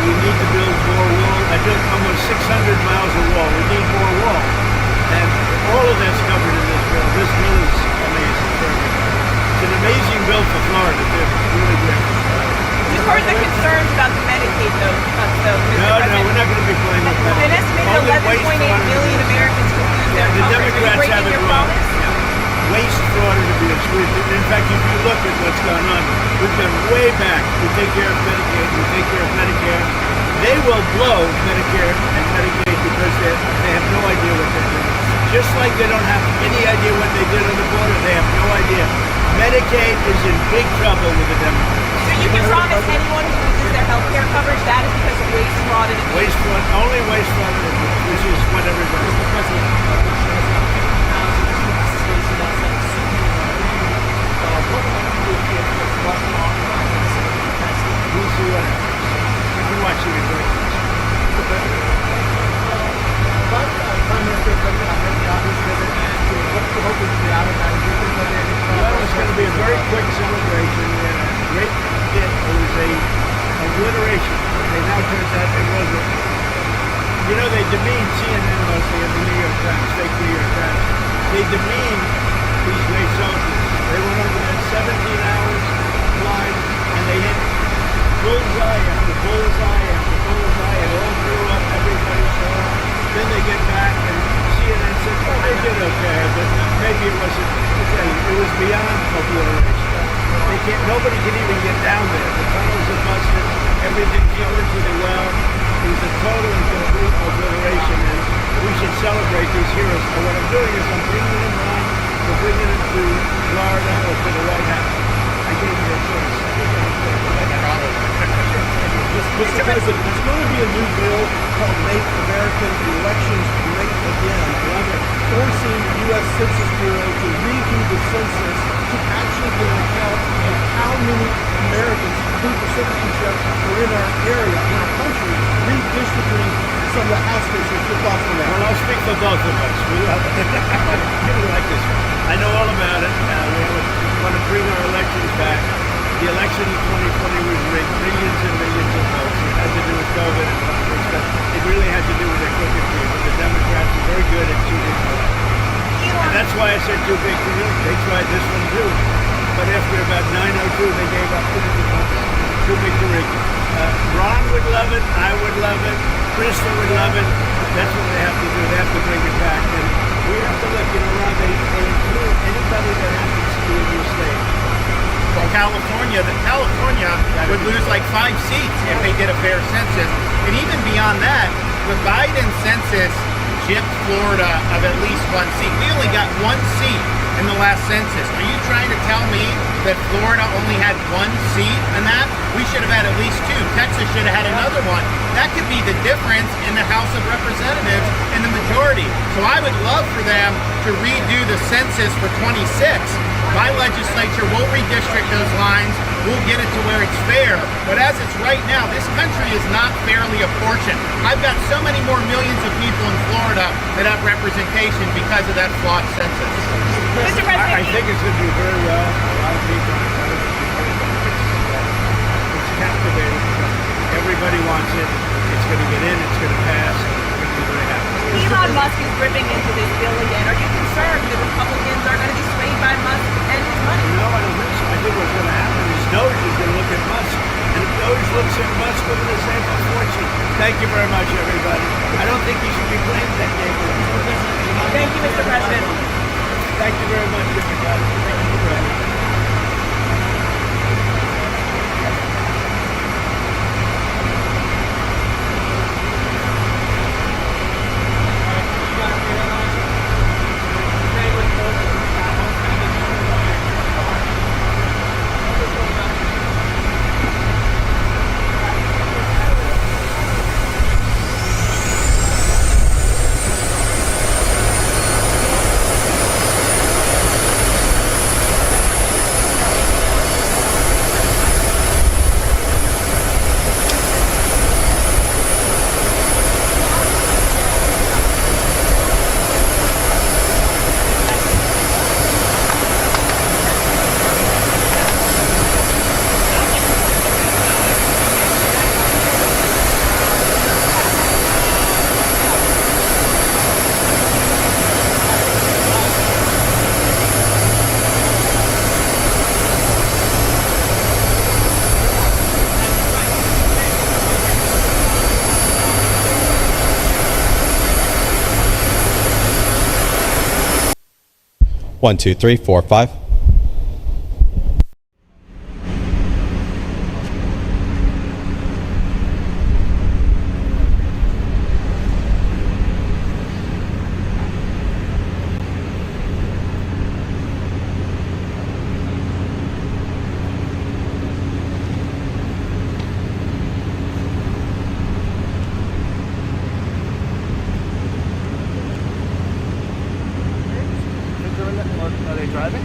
We need to build more wall. I built almost 600 miles of wall. We need more wall. And all of that's covered in this bill. This bill is amazing for everybody. It's an amazing bill for Florida, too. Really great. We've heard the concerns about the Medicaid, though, Mr. President. No, we're not going to be playing with that. An estimated 11.8 million Americans could lose their The coverage. Democrats Are you have breaking it your wrong. promise? Waste, fraud, and abuse. In fact, if you look at what's gone on, we've gone way back. We take care of Medicaid, we take care of Medicare. They will blow Medicare and Medicaid because they have no idea what they're doing. Just like they don't have any idea what they did on the border, they have no idea. Medicaid is in big trouble with the Democrats. So you can promise anyone who loses their health care coverage that is because of waste, fraud, and abuse? Waste, fraud, only waste, fraud, and abuse, which is what everybody Mr. President, We'll see what happens. We've been watching it very closely. Prime Minister Netanyahu's visit and what's the hope is out of that? Well, it's going to be a very quick celebration. We had a great hit. It was a obliteration. It now turns out it wasn't. You know, they demean CNN mostly and the New York Times, fake New York Times. They demean these great soldiers. They went over there 17 hours flying, and they hit bullseye after bullseye after bullseye. It all blew up. Everybody saw it. Then they get back, and CNN said, "Oh, they did okay, but maybe it wasn't." Okay, it was beyond obliteration. They can't. Nobody can even get down there. The tunnels are busted. Everything's going pretty well. It was a total and complete obliteration, and we should celebrate these heroes. And what I'm doing is I'm bringing them on. We're bringing them to Florida or to the White House. I gave you a choice. Mr. President, there's going to be a new bill called Make American Elections Great Again, forcing the U.S. Census Bureau to redo the census to actually get an account of how many Americans who for citizenship are in our area, in our country, redistricting some of the House districts. Your thoughts on that? Well, I'll speak for both of us. We love it. I really like this one. I know all about it. We want to bring our elections back. The election in 2020 was rigged, millions and millions of votes. It had to do with COVID and politics, but it really had to do with their crooked people. The Democrats are very good at cheating elections. And that's why I said too big to win. They tried this one too. But after about 9:02, they gave up. Too big to rig. Ron would love it. I would love it. Krista would love it. That's what they have to do. They have to bring it back. And we have to look, Ron, they include anybody that happens to be in your state. Well, California would lose like 5 seats if they did a fair census. And even beyond that, the Biden census gypped Florida of at least 1 seat. We only got 1 seat in the last census. Are you trying to tell me that Florida only had 1 seat in that? We should have had at least 2. Texas should have had another one. That could be the difference in the House of Representatives in the majority. So I would love for them to redo the census for 26. My legislature will redistrict those lines. We'll get it to where it's fair. But as it's right now, this country is not fairly apportioned. I've got so many more millions of people in Florida that have representation because of that flawed census. Mr. President, I think it's going to do very well. A lot of people it's captivating. Everybody wants it. It's going to get in. It's going to pass. It's going to be very happy. Elon Musk is dripping into this bill again. Are you concerned that Republicans are going to be swayed by Musk and his money? No, I don't think so. I think what's going to happen is Doge is going to look at Musk. And if Doge looks at Musk, we're going to save a fortune. Thank you very much, everybody. I don't think you should be playing that game. Thank you, Mr. President. Thank you very much, everybody. Thank you very much. 1, 2, 3, 4, 5. Are they driving?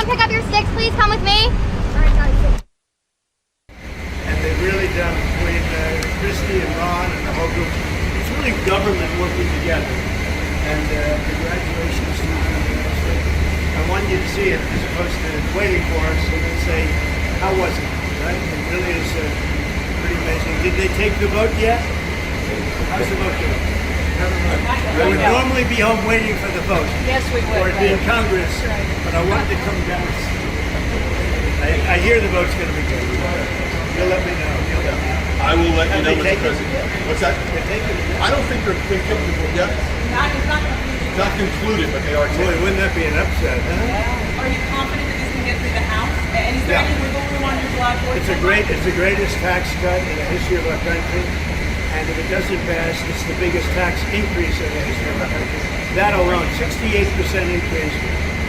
Pick up your sticks, please. Come with me. And they've really done between Christy and Ron and the whole group. It's really government working together. And congratulations to them. I want you to see it as opposed to waiting for us and then say, how was it? Right? It really is pretty amazing. Did they take the vote yet? How's the vote doing? I would normally be home waiting for the vote. Yes, we would. Or it'd be in Congress, but I wanted to come down. I hear the vote's going to be good. You'll let me know. I will let you know, Mr. President. What's that? I don't think they're taking the yet. Not concluded, but they are taking. Boy, wouldn't that be an upset, huh? Are you confident that this can get through the House? And is there any wiggle room on your July 4th? It's the greatest tax cut in the history of our country. And if it doesn't pass, it's the biggest tax increase in the history of our country. That alone, 68% increase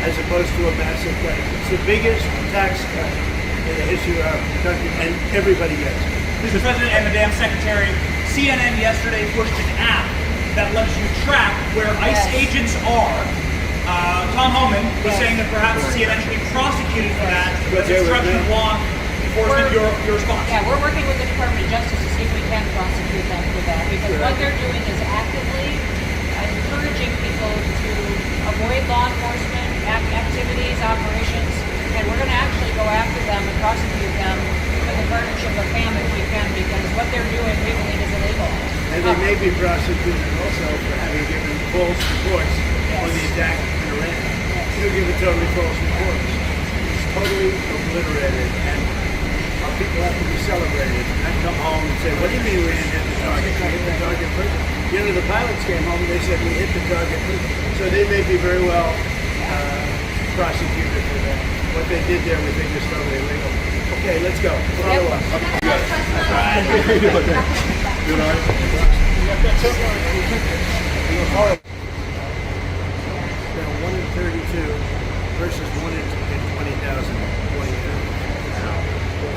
as opposed to a massive cut. It's the biggest tax cut in the history of our country, and everybody gets it. Mr. President and Madam Secretary, CNN yesterday pushed an app that lets you track where ICE agents are. Tom Homan was saying that perhaps CNN should be prosecuted for that as obstruction of law enforcement. Your response? Yeah, we're working with the Department of Justice to see if we can prosecute them for that, because what they're doing is actively encouraging people to avoid law enforcement activities, operations, and we're going to actually go after them and prosecute them for the garnish of the family if we can, because what they're doing we believe is illegal. And they may be prosecuted also for having given false reports on the attack in Iran. They'll give a totally false report. It's totally obliterated, and our people have to be celebrated. I come home and say, what do you mean we didn't hit the target? We hit the target perfect. You know, the pilots came home and they said we hit the target perfect. So they may be very well prosecuted for that. What they did there we think is totally illegal. Okay, let's go. Follow us. Now 1 in 32 versus 1 in 20,000.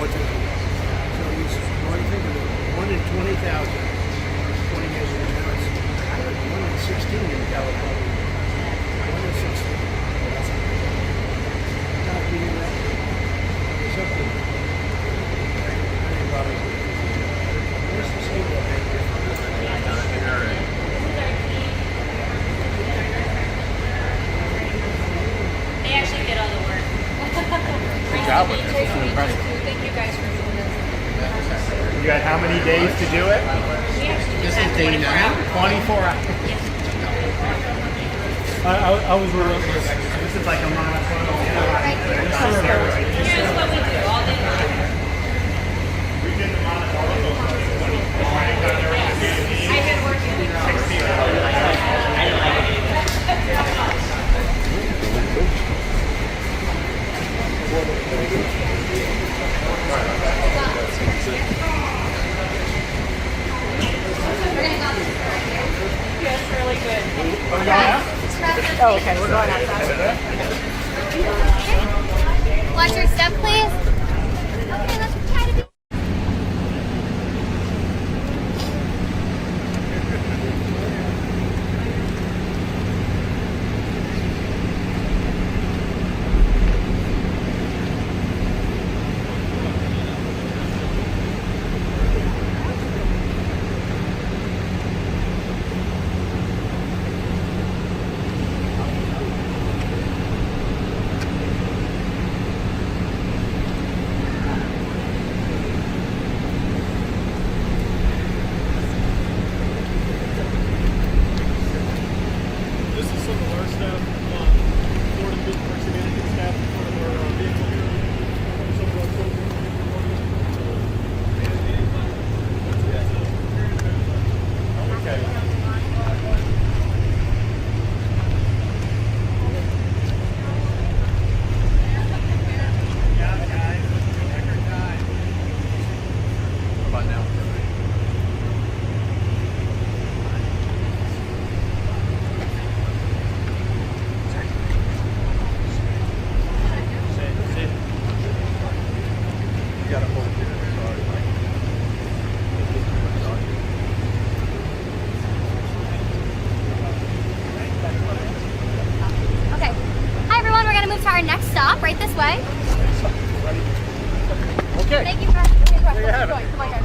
What's it? So he's one thing of it. 1 in 20,000. 20 years ago, now it's 1 in 16 in California. 1 in 16. Not being that. Something. Where's the single thing? They actually get all the work. Good job with it. Thank you guys for doing this. You got how many days to do it? This is day 24 hours. I was relentless. This is like a marathon. Here's what we do all day long. We did the marathon. I've been working with Yes, really good. Oh, okay, we're going outside. Watch your step, please. Okay, let's try to do. way? Okay. Thank you for asking me a question. There you have it. Come on, guys.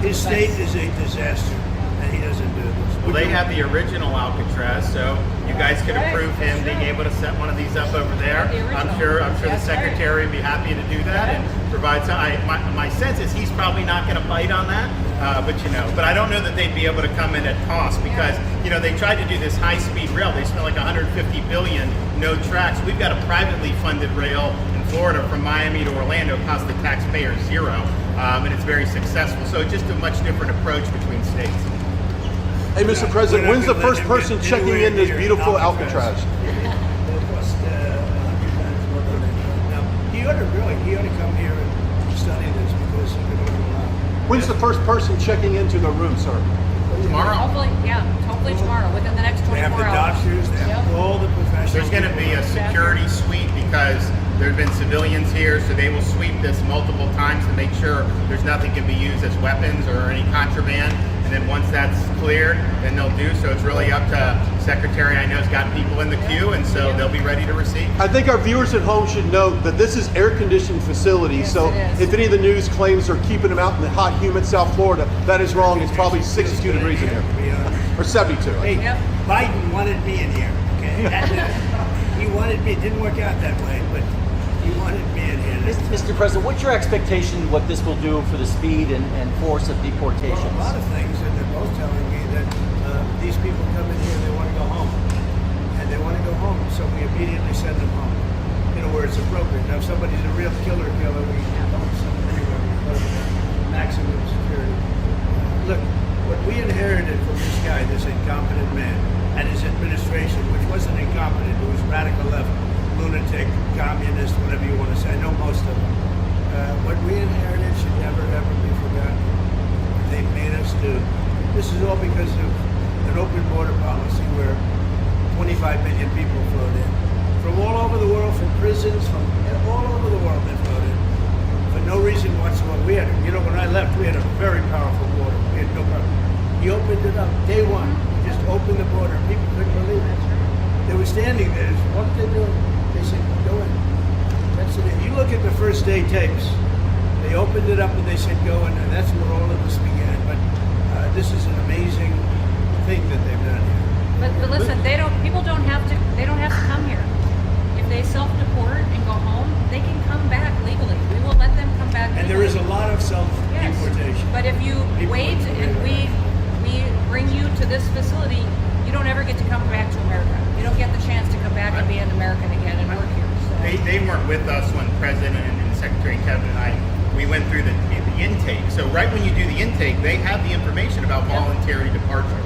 His state is a disaster, and he doesn't do this. Well, they have the original Alcatraz, so you guys could approve him being able to set one of these up over there. I'm sure the secretary would be happy to do that and provide some. My sense is he's probably not going to bite on that, but I don't know that they'd be able to come in at cost because they tried to do this high-speed rail. They spent like $150 billion, no tracks. We've got a privately funded rail in Florida from Miami to Orlando, cost the taxpayer zero, and it's very successful. So it's just a much different approach between states. Hey, Mr. President, when's the first person checking in this beautiful Alcatraz? He ought to come here and study this because he could learn a lot. When's the first person checking into the room, sir? Tomorrow. Hopefully tomorrow, within the next 24 They have the hours. doctors, they have all the professionals. There's going to be a security sweep because there have been civilians here, so they will sweep this multiple times to make sure there's nothing can be used as weapons or any contraband. And then once that's cleared, then they'll do. So it's really up to Secretary. I know has got people in the queue, and so they'll be ready to receive. I think our viewers at home should note that this is air-conditioned facility. Yes, so it is. if any of the news claims are keeping them out in the hot, humid South Florida, that is wrong. It's probably 62 degrees in here, or 72. Hey, Biden wanted me in here. Okay, he wanted me. It didn't work out that way, but he wanted me in here. Mr. President, what's your expectation what this will do for the speed and force of deportations? Well, a lot of things, and they're both telling me that these people come in here, they want to go home. And they want to go home, so we immediately send them home, where it's appropriate. Now, if somebody's a real killer, we don't send them anywhere. We put them in maximum security. Look, what we inherited from this guy, this incompetent man, and his administration, which wasn't incompetent, it was radical left, lunatic, communist, whatever you want to say. I know most of them. What we inherited should never, ever be forgotten. They've made us do. This is all because of an open border policy where 25 million people flowed in. From all over the world, from prisons, from all over the world they flowed in. For no reason whatsoever. We had, when I left, we had a very powerful border. We had no problem. He opened it up. Day one, he just opened the border. People couldn't believe it. They were standing there. What did they do? They said, go in. That's it. You look at the first day tapes. They opened it up and they said, go in. And that's where all of this began. But this is an amazing thing that they've done here. But listen, people don't have to come here. If they self-deport and go home, they can come back legally. We will let them come back legally. And there is a lot of self-deportation. Yes. But if you wait and we bring you to this with us when President and Secretary Kevin and I, we went through the intake. So right when you do the intake, they have the information about voluntary departure.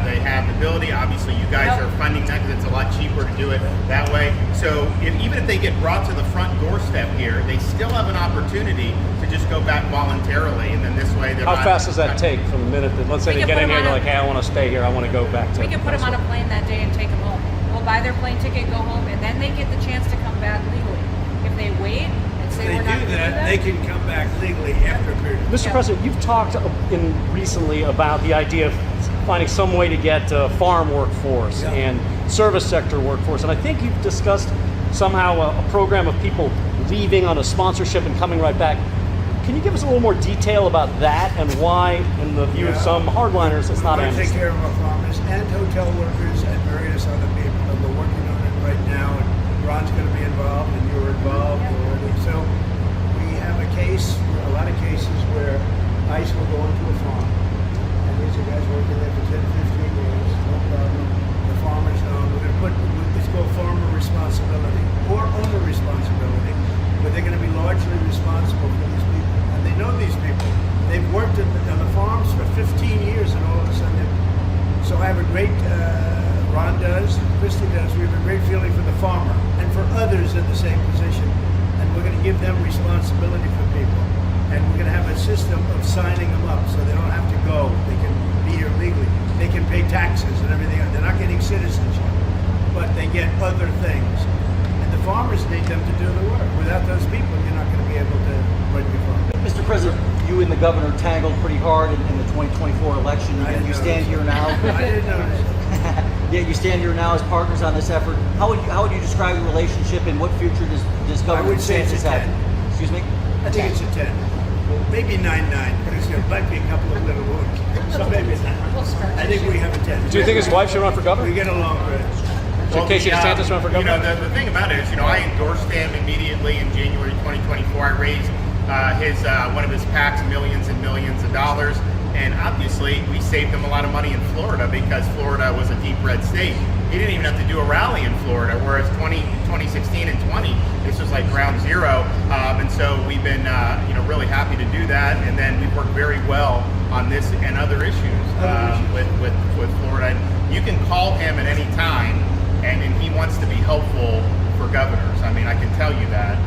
They have the ability, obviously you guys are funding that because it's a lot cheaper to do it that way. So even if they get brought to the front doorstep here, they still have an opportunity to just go back voluntarily, and then this way they're How fast does that take from the minute that, let's say they get in here, they're like, hey, I want to stay here, I want to go back to... We can put them on a plane that day and take them home. We'll buy their plane ticket, go home, and then they get the chance to come back legally. If they wait and say If we're they not do going to do that, they can come back legally after a period. Mr. President, you've talked recently about the idea of finding some way to get farm workforce and service sector workforce, and I think you've discussed somehow a program of people leaving on a sponsorship and coming right back. Can you give us a little more detail about that and why, in the view of some hardliners, it's not We amnesty? take care of our farmers and hotel workers and various other people, and we're working on it right now, and Ron's going to be involved, and you're involved already. So we have a case, a lot of cases where ICE will go into a farm, and these are guys working there for 10, 15 years, no problem. The farmers know, we're going to put, it's called farmer responsibility, or owner responsibility, but they're going to be largely responsible for these people, and they know these people. They've worked on the farms for 15 years, and all of a sudden, so I have a great, Ron does, Christy does, we have a great feeling for the farmer, and for others in the same position, and we're going to give them responsibility for people, and we're going to have a system of signing them up, so they don't have to go, they can be here legally, they can pay taxes and everything, they're not getting citizenship, but they get other things. And the farmers need them to do the work. Without those people, you're not going to be able to run your farm. Mr. President, you and the governor tangled pretty hard in the 2024 election, and you stand here now. I didn't notice. Yeah, you stand here now as partners on this effort. How would you describe your relationship, and what future does I Governor would say it's DeSantis a have? 10. Excuse me? I think it's a 10. Maybe 9-9, but there might be a couple of little wounds. So maybe it's 9. I think we have a 10. Do you think his wife should run for governor? We get along good. Should Casey DeSantis run for governor? The thing about it is, I endorsed him immediately in January 2024. I raised one of his PACs millions and millions of dollars, and obviously we saved him a lot of money in Florida because Florida was a deep red state. He didn't even have to do a rally in Florida, whereas 2016 and 20, this was like ground zero, and so we've been really happy to do that, and then we've worked very well on this and other issues with Florida. And you can call him at any time, and he wants to be helpful for governors. I mean, I can tell you that.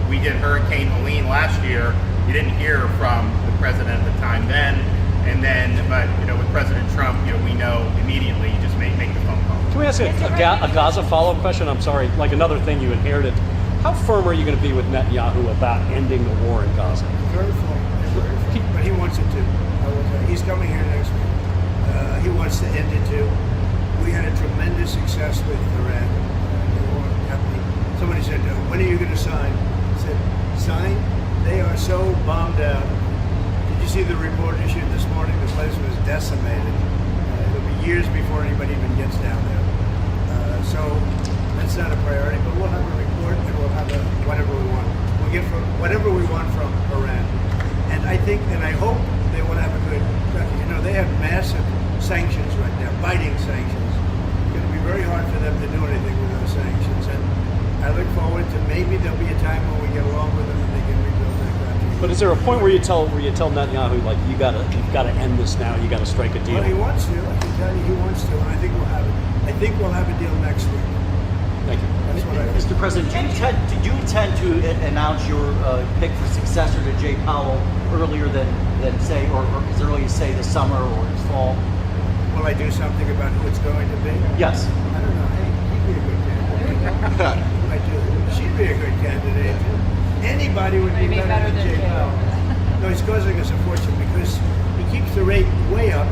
We did Hurricane Helene last year. You didn't hear from the president at the time then, but with President Trump, we know immediately. You just make the phone call. Can we ask a Gaza follow-up question? I'm sorry, like another thing you inherited. How firm are you going to be with Netanyahu about ending the war in Gaza? Very full, but he wants it to. He's coming here next week. He wants to end it too. We had a tremendous success with Iran. Somebody said, when are you going to sign? I said, sign? They are so bombed out. Did you see the report issued this morning? The place was decimated. It'll be years before anybody even gets down there. So that's not a priority, but we'll have a report and we'll have whatever we want. We'll get whatever we want from Iran. And I think, and I hope they will have a good, they have massive sanctions right now, biting sanctions. It's going to be very hard for them to do anything with those sanctions. And I look forward to maybe there'll be a time when we get along with them and they can rebuild their country. But is there a point where you tell Netanyahu, like, you've got to end this now, you got to strike a deal? Well, he wants to. I can tell you he wants to, and I think we'll have it. I think we'll have a deal next week. Thank you. That's what I think. Mr. President, do you intend to announce your pick for successor to Jay Powell earlier than say, or as early as say this summer or this fall? Will I do something about who it's going to be? Yes. I don't know. Hey, he'd be a good candidate. I do. She'd be a good candidate. Anybody would be better than Jay Powell. No, he's causing us a fortune because he keeps the rate way up.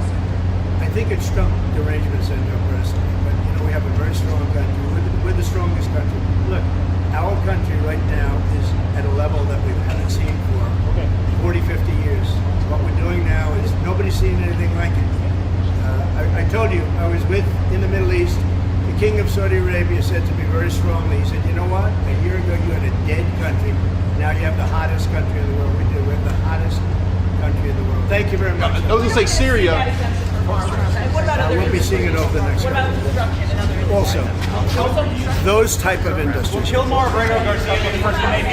I think it's Trump derangement syndrome personally, but we have a very strong country. We're the strongest country. Look, our country right now is at a level that we haven't seen for 40, 50 years. What we're doing now is nobody's seen anything like it. I told you, I was in the Middle East. The King of Saudi Arabia said to me very strongly, he said, you know what? A year ago you had a dead country. Now you have the hottest country in the world. We do. We have the hottest country in the world. Thank you very much. I was going to say Syria. What about other We'll be seeing it over the next What about construction and other Also, construction? those type of industries. Kill Marbury Garcia, the first Canadian.